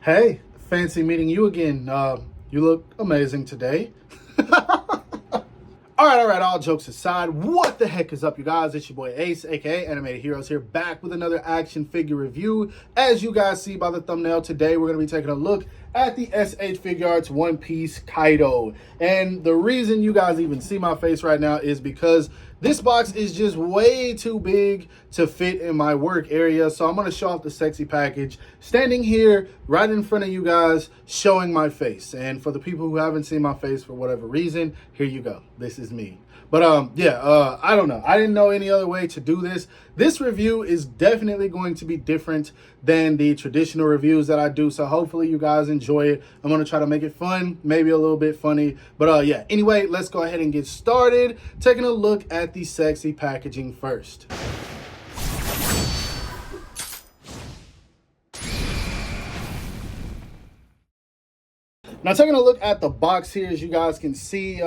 Hey, fancy meeting you again. You look amazing today. All right, all jokes aside, what the heck is up, you guys? It's your boy Ace, aka Animated Heroes, here back with another action figure review. As you guys see by the thumbnail, today we're going to be taking a look at the SH Figuarts One Piece Kaido. And the reason you guys even see my face right now is because this box is just way too big to fit in my work area. So I'm going to show off the sexy package standing here right in front of you guys, showing my face. And for the people who haven't seen my face for whatever reason, here you go. This is me. But I don't know. I didn't know any other way to do this. This review is definitely going to be different than the traditional reviews that I do. So hopefully you guys enjoy it. I'm going to try to make it fun, maybe a little bit funny. But yeah, anyway, let's go ahead and get started. Taking a look at the sexy packaging first. Now, taking a look at the box here, as you guys can see,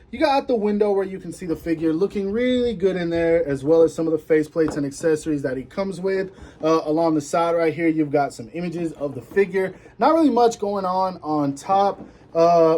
you got the window where you can see the figure looking really good in there, as well as some of the faceplates and accessories that he comes with. Along the side right here, you've got some images of the figure. Not really much going on top.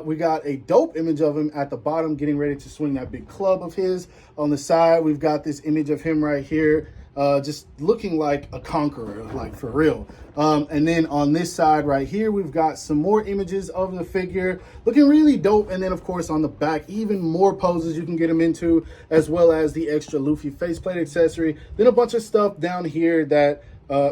We got a dope image of him at the bottom, getting ready to swing that big club of his. On the side, we've got this image of him right here, just looking like a conqueror, like for real. And then on this side right here, we've got some more images of the figure looking really dope. And then of course on the back, even more poses you can get him into, as well as the extra Luffy faceplate accessory. Then a bunch of stuff down here that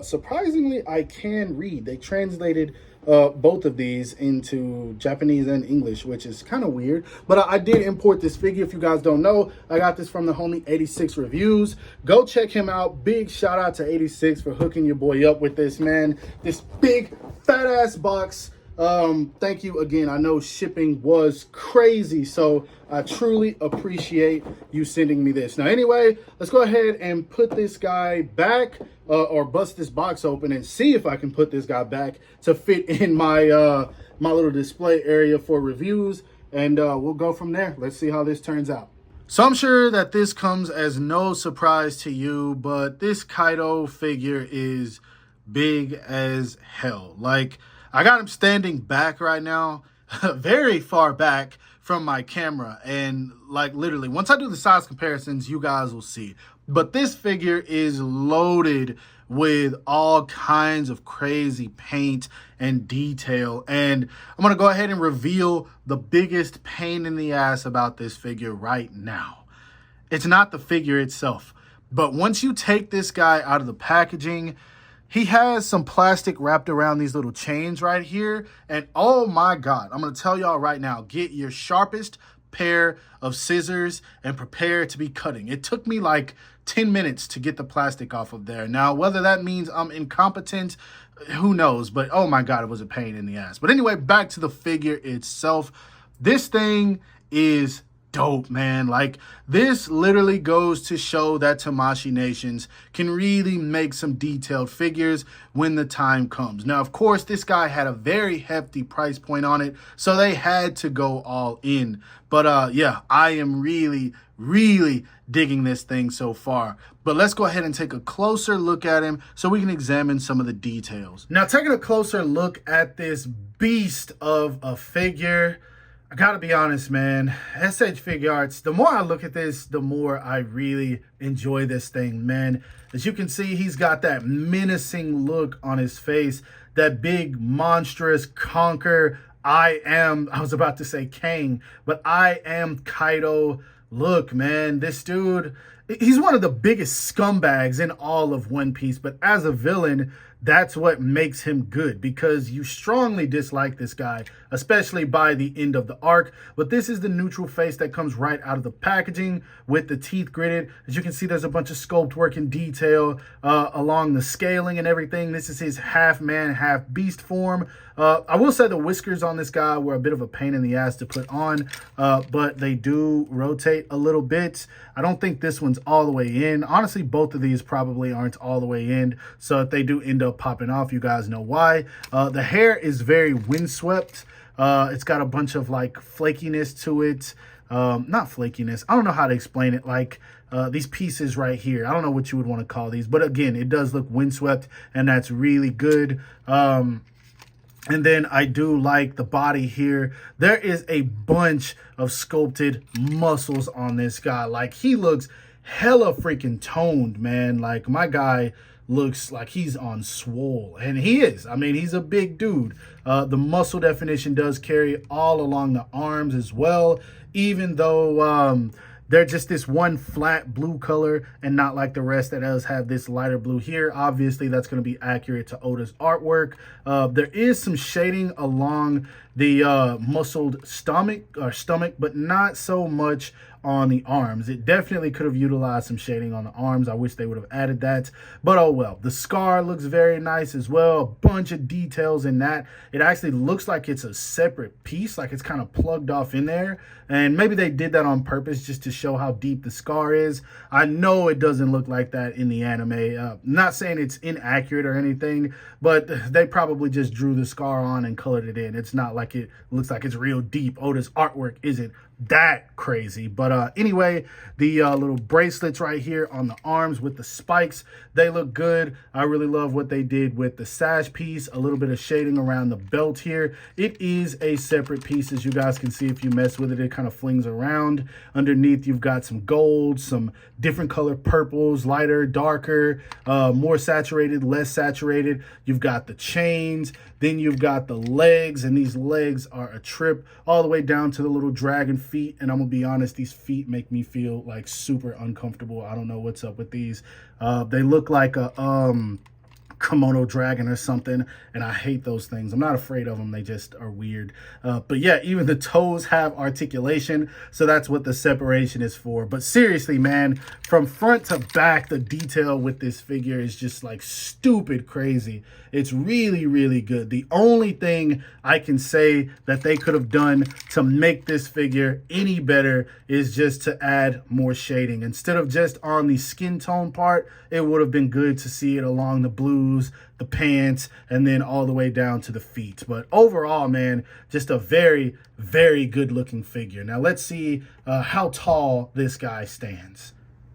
surprisingly I can read. They translated both of these into Japanese and English, which is kind of weird. But I did import this figure. If you guys don't know, I got this from the homie 86 Reviews. Go check him out. Big shout out to 86 for hooking your boy up with this, man. This big fat ass box. Thank you again. I know shipping was crazy, so I truly appreciate you sending me this. Now anyway, let's go ahead and put this guy back, or bust this box open and see if I can put this guy back to fit in my my little display area for reviews, and we'll go from there. Let's see how this turns out. So I'm sure that this comes as no surprise to you, but this Kaido figure is big as hell. Like, I got him standing back right now, very far back from my camera. And like literally, once I do the size comparisons, you guys will see. But this figure is loaded with all kinds of crazy paint and detail. And I'm going to go ahead and reveal the biggest pain in the ass about this figure right now. It's not the figure itself, but once you take this guy out of the packaging, he has some plastic wrapped around these little chains right here. And oh my God, I'm going to tell y'all right now, get your sharpest pair of scissors and prepare to be cutting. It took me like 10 minutes to get the plastic off of there. Now, whether that means I'm incompetent, who knows? But oh my God, it was a pain in the ass. But anyway, back to the figure itself. This thing is dope, man. Like, this literally goes to show that Tamashii nations can really make some detailed figures when the time comes. Now, of course, this guy had a very hefty price point on it, so they had to go all in. But yeah, I am really digging this thing so far. But let's go ahead and take a closer look at him so we can examine some of the details. Now, taking a closer look at this beast of a figure, I gotta be honest, man, SH Figuarts, the more I look at this, the more I really enjoy this thing, man. As you can see, he's got that menacing look on his face, that big, monstrous, I was about to say Kang, but I am Kaido look, man. This dude, he's one of the biggest scumbags in all of One Piece, but as a villain, that's what makes him good, because you strongly dislike this guy, especially by the end of the arc. But this is the neutral face that comes right out of the packaging with the teeth gritted. As you can see, there's a bunch of sculpt work and detail along the scaling and everything. This is his half man, half beast form. I will say the whiskers on this guy were a bit of a pain in the ass to put on, but they do rotate a little bit. I don't think this one's all the way in. Honestly, both of these probably aren't all the way in. So if they do end up popping off, you guys know why. The hair is very windswept. It's got a bunch of like flakiness to it. Not flakiness, I don't know how to explain it. Like these pieces right here, I don't know what you would want to call these, but again, it does look windswept, and that's really good. And then I do like the body here. There is a bunch of sculpted muscles on this guy. Like, he looks hella freaking toned, man. Like, my guy looks like he's on swole, and he is. I mean, he's a big dude. The muscle definition does carry all along the arms as well, even though they're just this one flat blue color and not like the rest that does have this lighter blue here. Obviously, that's going to be accurate to Oda's artwork. There is some shading along the muscled stomach, but not so much on the arms. It definitely could have utilized some shading on the arms. I wish they would have added that, but oh well. The scar looks very nice as well. A bunch of details in that. It actually looks like it's a separate piece, like it's kind of plugged off in there, and maybe they did that on purpose just to show how deep the scar is. I know it doesn't look like that in the anime. Not saying it's inaccurate or anything, but they probably just drew the scar on and colored it in. It's not like it looks like it's real deep. Oda's artwork isn't that crazy. But anyway, the little bracelets right here on the arms with the spikes, they look good. I really love what they did with the sash piece. A little bit of shading around the belt here. It is a separate piece, as you guys can see. If you mess with it, it kind of flings around. Underneath, you've got some gold, some different color purples, lighter, darker, more saturated, less saturated. You've got the chains, then you've got the legs, and these legs are a trip all the way down to the little dragon feet. And I'm gonna be honest, these feet make me feel like super uncomfortable. I don't know what's up with these. They look like a Komodo dragon or something, and I hate those things. I'm not afraid of them, they just are weird. But yeah, even the toes have articulation, so that's what the separation is for. But seriously, man, from front to back, the detail with this figure is just like stupid crazy. It's really, really good. The only thing I can say that they could have done to make this figure any better is just to add more shading. Instead of just on the skin tone part, it would have been good to see it along the blues, the pants, and then all the way down to the feet. But overall, man, just a very, very good looking figure. Now let's see how tall this guy stands.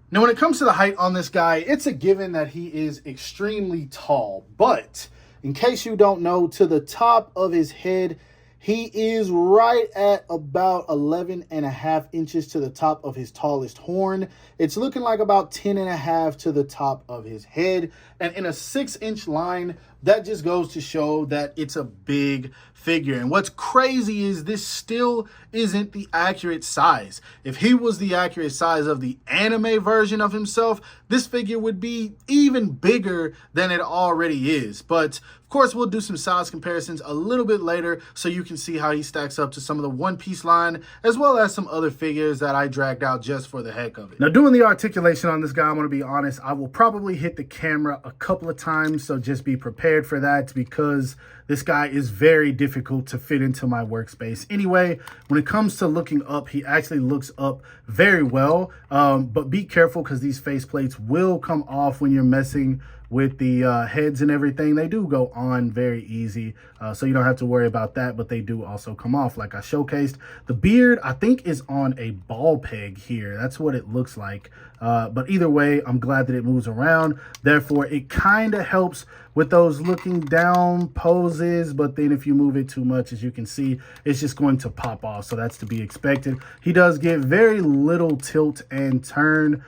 Now, when it comes to the height on this guy, it's a given that he is extremely tall. But in case you don't know, to the top of his head, he is right at about 11.5 inches to the top of his tallest horn. It's looking like about 10.5 to the top of his head. And in a 6-inch line, that just goes to show that it's a big figure. And what's crazy is this still isn't the accurate size. If he was the accurate size of the anime version of himself, this figure would be even bigger than it already is. But of course, we'll do some size comparisons a little bit later so you can see how he stacks up to some of the One Piece line, as well as some other figures that I dragged out just for the heck of it. Now, doing the articulation on this guy, I'm going to be honest, I will probably hit the camera a couple of times, so just be prepared for that, because this guy is very difficult to fit into my workspace. Anyway, when it comes to looking up, he actually looks up very well, but be careful because these faceplates will come off when you're messing with the heads and everything. They do go on very easy, so you don't have to worry about that, but they do also come off like I showcased. The beard, I think, is on a ball peg here. That's what it looks like. But either way, I'm glad that it moves around. Therefore, it kind of helps with those looking down poses, but then if you move it too much, as you can see, it's just going to pop off, so that's to be expected. He does get very little tilt and turn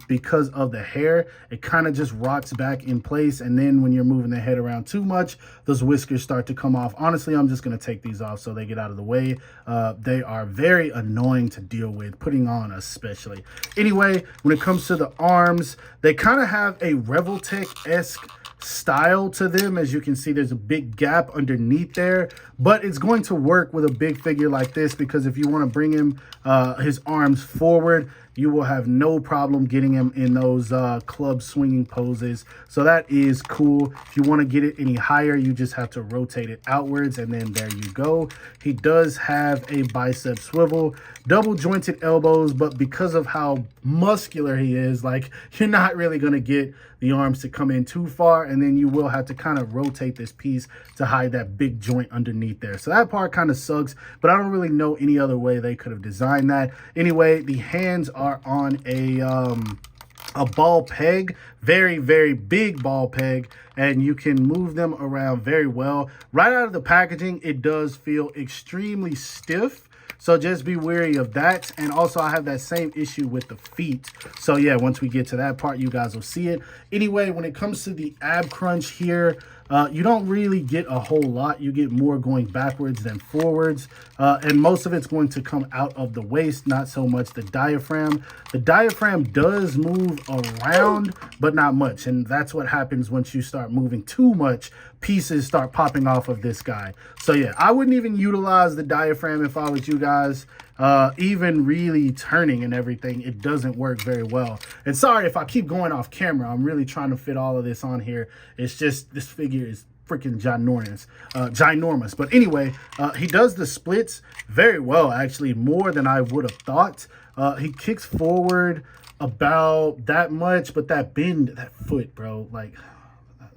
because of the hair. It kind of just rocks back in place, and then when you're moving the head around too much, those whiskers start to come off. Honestly, I'm just going to take these off so they get out of the way. They are very annoying to deal with, putting on especially. Anyway, when it comes to the arms, they kind of have a Revoltech-esque style to them. As you can see, there's a big gap underneath there, but it's going to work with a big figure like this, because if you want to bring him his arms forward, you will have no problem getting him in those club swinging poses. So that is cool. If you want to get it any higher, you just have to rotate it outwards, and then there you go. He does have a bicep swivel, double jointed elbows, but because of how muscular he is, like, you're not really going to get the arms to come in too far, and then you will have to kind of rotate this piece to hide that big joint underneath there. So that part kind of sucks, but I don't really know any other way they could have designed that. Anyway, the hands are on a a ball peg, very, very big ball peg, and you can move them around very well. Right out of the packaging, it does feel extremely stiff. So just be wary of that. And also I have that same issue with the feet. So yeah, once we get to that part, you guys will see it. Anyway, when it comes to the ab crunch here, you don't really get a whole lot. You get more going backwards than forwards. And most of it's going to come out of the waist, not so much the diaphragm. The diaphragm does move around, but not much. And that's what happens once you start moving too much. Pieces start popping off of this guy. So yeah, I wouldn't even utilize the diaphragm if I was you guys. Even really turning and everything, it doesn't work very well. And sorry if I keep going off camera. I'm really trying to fit all of this on here. It's just this figure is freaking ginormous. But anyway, he does the splits very well, actually, more than I would have thought. He kicks forward about that much, but that bend, that foot, bro, like,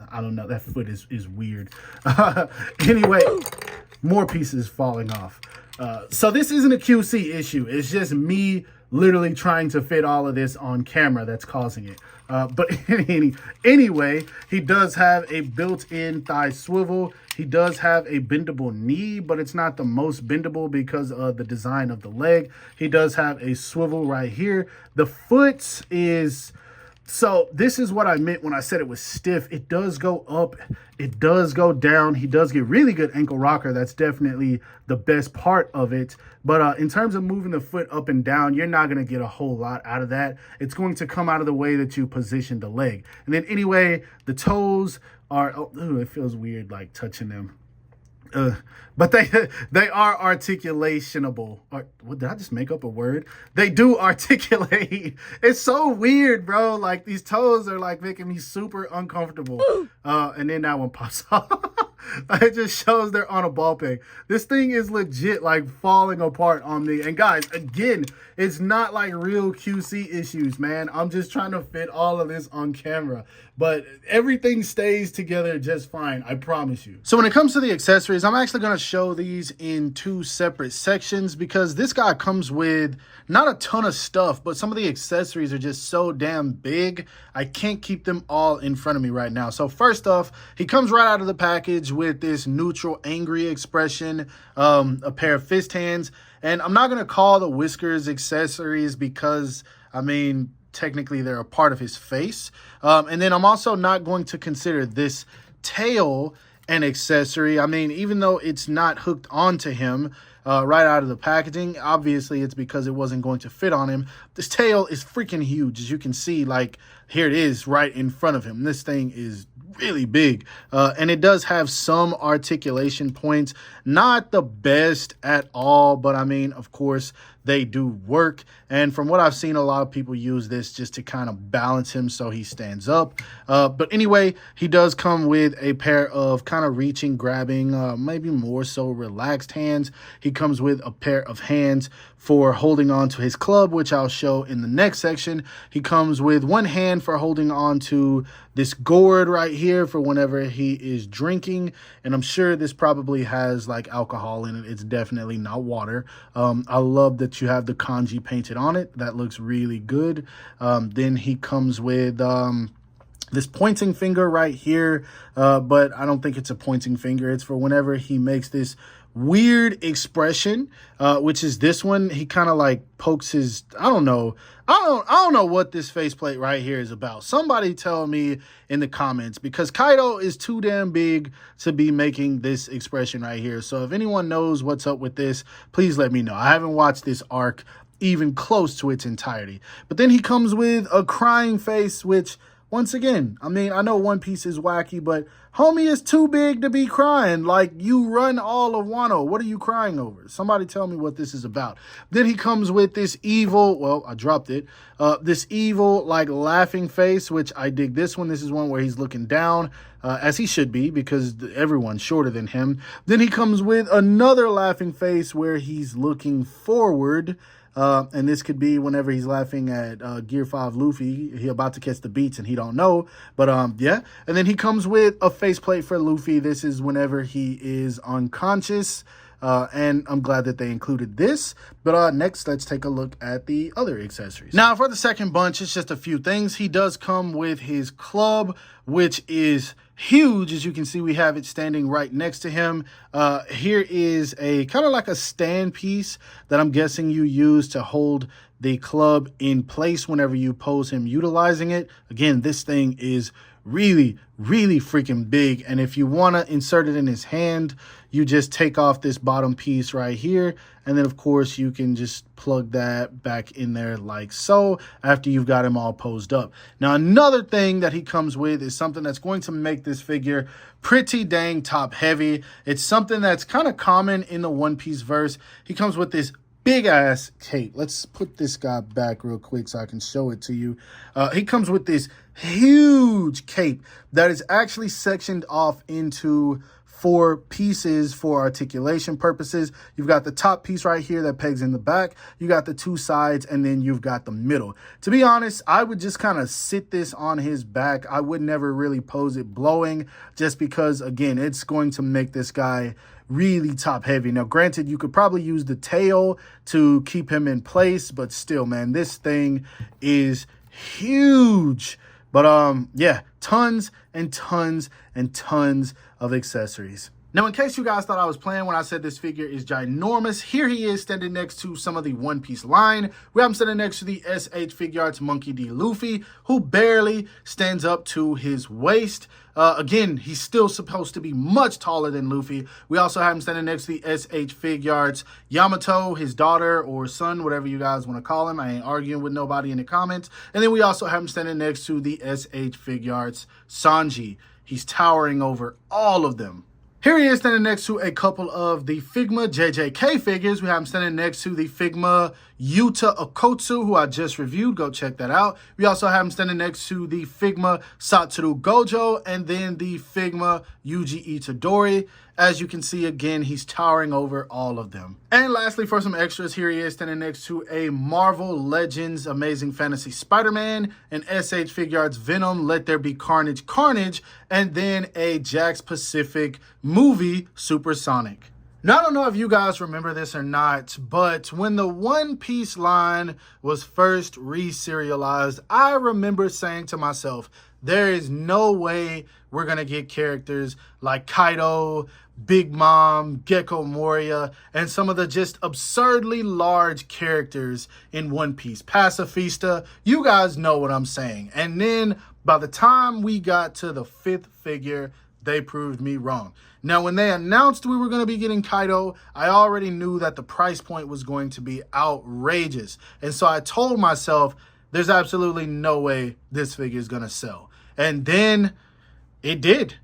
I don't know, that foot is weird. Anyway, more pieces falling off. So this isn't a QC issue. It's just me literally trying to fit all of this on camera that's causing it. But anyway, he does have a built-in thigh swivel. He does have a bendable knee, but it's not the most bendable because of the design of the leg. He does have a swivel right here. The foot is... So this is what I meant when I said it was stiff. It does go up. It does go down. He does get really good ankle rocker. That's definitely the best part of it. But in terms of moving the foot up and down, you're not going to get a whole lot out of that. It's going to come out of the way that you position the leg. And then anyway, the toes are, oh, it feels weird like touching them. But they are articulationable. What, did I just make up a word? They do articulate. It's so weird, bro. Like these toes are like making me super uncomfortable. And then that one pops off. It just shows they're on a ball peg. This thing is legit like falling apart on me. And guys, again, it's not like real QC issues, man. I'm just trying to fit all of this on camera. But everything stays together just fine, I promise you. So when it comes to the accessories, I'm actually going to show these in two separate sections because this guy comes with not a ton of stuff, but some of the accessories are just so damn big. I can't keep them all in front of me right now. So first off, he comes right out of the package with this neutral angry expression, a pair of fist hands. And I'm not going to call the whiskers accessories because, I mean, technically they're a part of his face. And then I'm also not going to consider this tail an accessory. I mean, even though it's not hooked onto him right out of the packaging, obviously it's because it wasn't going to fit on him. This tail is freaking huge. As you can see, like, here it is right in front of him. This thing is really big. And it does have some articulation points. Not the best at all, but I mean, of course, they do work. And from what I've seen, a lot of people use this just to kind of balance him so he stands up. But anyway, he does come with a pair of kind of reaching, grabbing, maybe more so relaxed hands. He comes with a pair of hands for holding on to his club, which I'll show in the next section. He comes with one hand for holding on to this gourd right here for whenever he is drinking. And I'm sure this probably has like alcohol in it. It's definitely not water. I love that you have the kanji painted on it. That looks really good. Then he comes with this pointing finger right here, but I don't think it's a pointing finger. It's for whenever he makes this weird expression, which is this one. He kind of like pokes his, I don't know what this faceplate right here is about. Somebody tell me in the comments, because Kaido is too damn big to be making this expression right here. So if anyone knows what's up with this, please let me know. I haven't watched this arc even close to its entirety. But then he comes with a crying face, which, once again, I mean, I know One Piece is wacky, but homie is too big to be crying. Like, you run all of Wano. What are you crying over? Somebody tell me what this is about. Then he comes with this evil, well, I dropped it, this evil, like, laughing face, which I dig this one. This is one where he's looking down, as he should be, because everyone's shorter than him. Then he comes with another laughing face where he's looking forward. And this could be whenever he's laughing at Gear 5 Luffy. He about to catch the beats and he don't know. But yeah. And then he comes with a faceplate for Luffy. This is whenever he is unconscious. And I'm glad that they included this. But next, let's take a look at the other accessories. Now, for the second bunch, it's just a few things. He does come with his club, which is huge. As you can see, we have it standing right next to him. Here is a kind of like a stand piece that I'm guessing you use to hold the club in place whenever you pose him utilizing it. Again, this thing is really freaking big. And if you want to insert it in his hand, you just take off this bottom piece right here. And then, of course, you can just plug that back in there like so after you've got him all posed up. Now, another thing that he comes with is something that's going to make this figure pretty dang top heavy. It's something that's kind of common in the One Piece verse. He comes with this big ass cape. Let's put this guy back real quick so I can show it to you. He comes with this huge cape that is actually sectioned off into 4 pieces for articulation purposes. You've got the top piece right here that pegs in the back. You got the 2 sides, and then you've got the middle. To be honest, I would just kind of sit this on his back. I would never really pose it blowing just because, again, it's going to make this guy really top heavy. Now, granted, you could probably use the tail to keep him in place, but still, man, this thing is huge. But yeah, tons and tons and tons of accessories. Now, in case you guys thought I was playing when I said this figure is ginormous, here he is standing next to some of the One Piece line. We have him standing next to the SH Figuarts Monkey D. Luffy, who barely stands up to his waist. Again, he's still supposed to be much taller than Luffy. We also have him standing next to the SH Figuarts Yamato, his daughter or son, whatever you guys want to call him. I ain't arguing with nobody in the comments. And then we also have him standing next to the SH Figuarts Sanji. He's towering over all of them. Here he is standing next to a couple of the Figma JJK figures. We have him standing next to the Figma Yuta Okotsu, who I just reviewed. Go check that out. We also have him standing next to the Figma Satoru Gojo and then the Figma Yuji Itadori. As you can see, again, he's towering over all of them. And lastly, for some extras, here he is standing next to a Marvel Legends Amazing Fantasy Spider-Man, an SH Figuarts Venom Let There Be Carnage Carnage, and then a Jax Pacific movie Supersonic. Now, I don't know if you guys remember this or not, but when the One Piece line was first re-serialized, I remember saying to myself, there is no way we're going to get characters like Kaido, Big Mom, Gecko Moria, and some of the just absurdly large characters in One Piece. Pacifista, you guys know what I'm saying. And then by the time we got to the 5th figure, they proved me wrong. Now, when they announced we were going to be getting Kaido, I already knew that the price point was going to be outrageous. And so I told myself, there's absolutely no way this figure is going to sell. And then it did.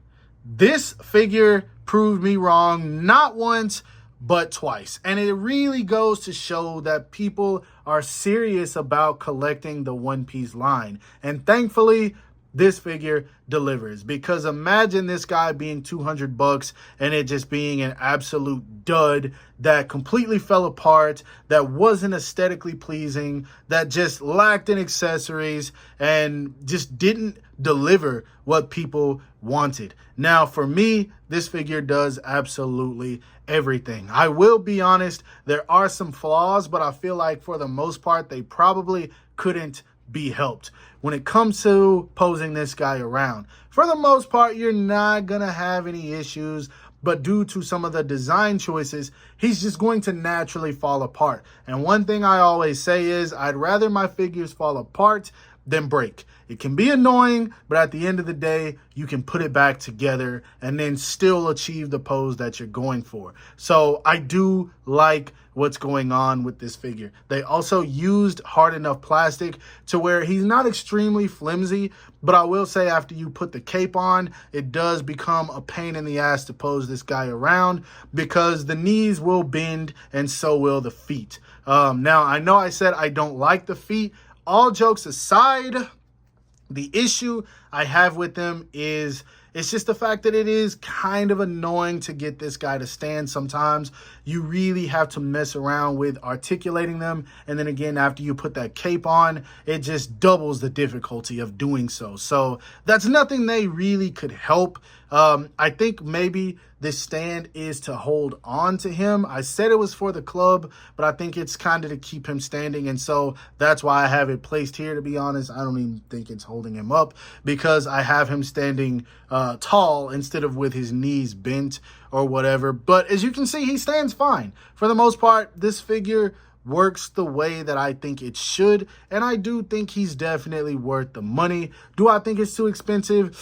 This figure proved me wrong, not once, but twice. And it really goes to show that people are serious about collecting the One Piece line. And thankfully, this figure delivers, because imagine this guy being $200 and it just being an absolute dud that completely fell apart, that wasn't aesthetically pleasing, that just lacked in accessories and just didn't deliver what people wanted. Now, for me, this figure does absolutely everything. I will be honest, there are some flaws, but I feel like for the most part, they probably couldn't be helped. When it comes to posing this guy around, for the most part, you're not gonna have any issues, but due to some of the design choices, he's just going to naturally fall apart. And one thing I always say is, I'd rather my figures fall apart than break. It can be annoying, but at the end of the day, you can put it back together and then still achieve the pose that you're going for. So I do like what's going on with this figure. They also used hard enough plastic to where he's not extremely flimsy, but I will say after you put the cape on, it does become a pain in the ass to pose this guy around, because the knees will bend and so will the feet. Now, I know I said I don't like the feet. All jokes aside, the issue I have with them is It's just the fact that it is kind of annoying to get this guy to stand sometimes. You really have to mess around with articulating them. And then again, after you put that cape on, it just doubles the difficulty of doing so. So that's nothing they really could help. I think maybe this stand is to hold on to him. I said it was for the club, but I think it's kind of to keep him standing. And so that's why I have it placed here, to be honest. I don't even think it's holding him up because I have him standing tall instead of with his knees bent or whatever. But as you can see, he stands fine. For the most part, this figure works the way that I think it should. And I do think he's definitely worth the money. Do I think it's too expensive?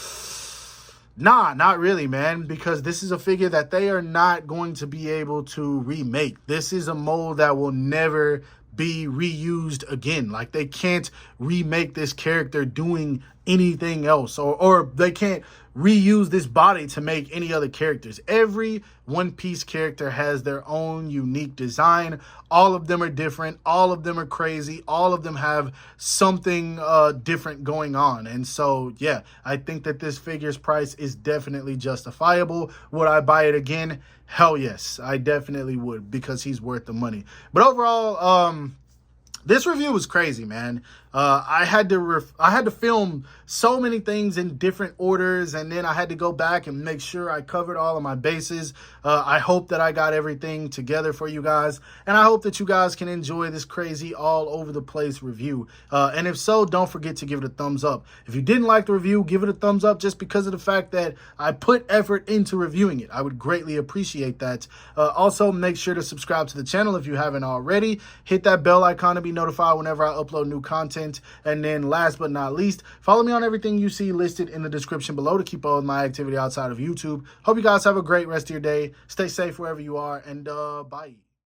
Nah, not really, man, because this is a figure that they are not going to be able to remake. This is a mold that will never be reused again. Like, they can't remake this character doing anything else, or they can't reuse this body to make any other characters. Every One Piece character has their own unique design. All of them are different. All of them are crazy. All of them have something different going on. And so, yeah, I think that this figure's price is definitely justifiable. Would I buy it again? Hell yes, I definitely would, because he's worth the money. But overall, this review was crazy, man. I had to film so many things in different orders, and then I had to go back and make sure I covered all of my bases. I hope that I got everything together for you guys, and I hope that you guys can enjoy this crazy all over the place review. And if so, don't forget to give it a thumbs up. If you didn't like the review, give it a thumbs up just because of the fact that I put effort into reviewing it. I would greatly appreciate that. Also, make sure to subscribe to the channel if you haven't already. Hit that bell icon to be notified whenever I upload new content. And then last but not least, follow me on everything you see listed in the description below to keep up with my activity outside of YouTube. Hope you guys have a great rest of your day. Stay safe wherever you are, and bye.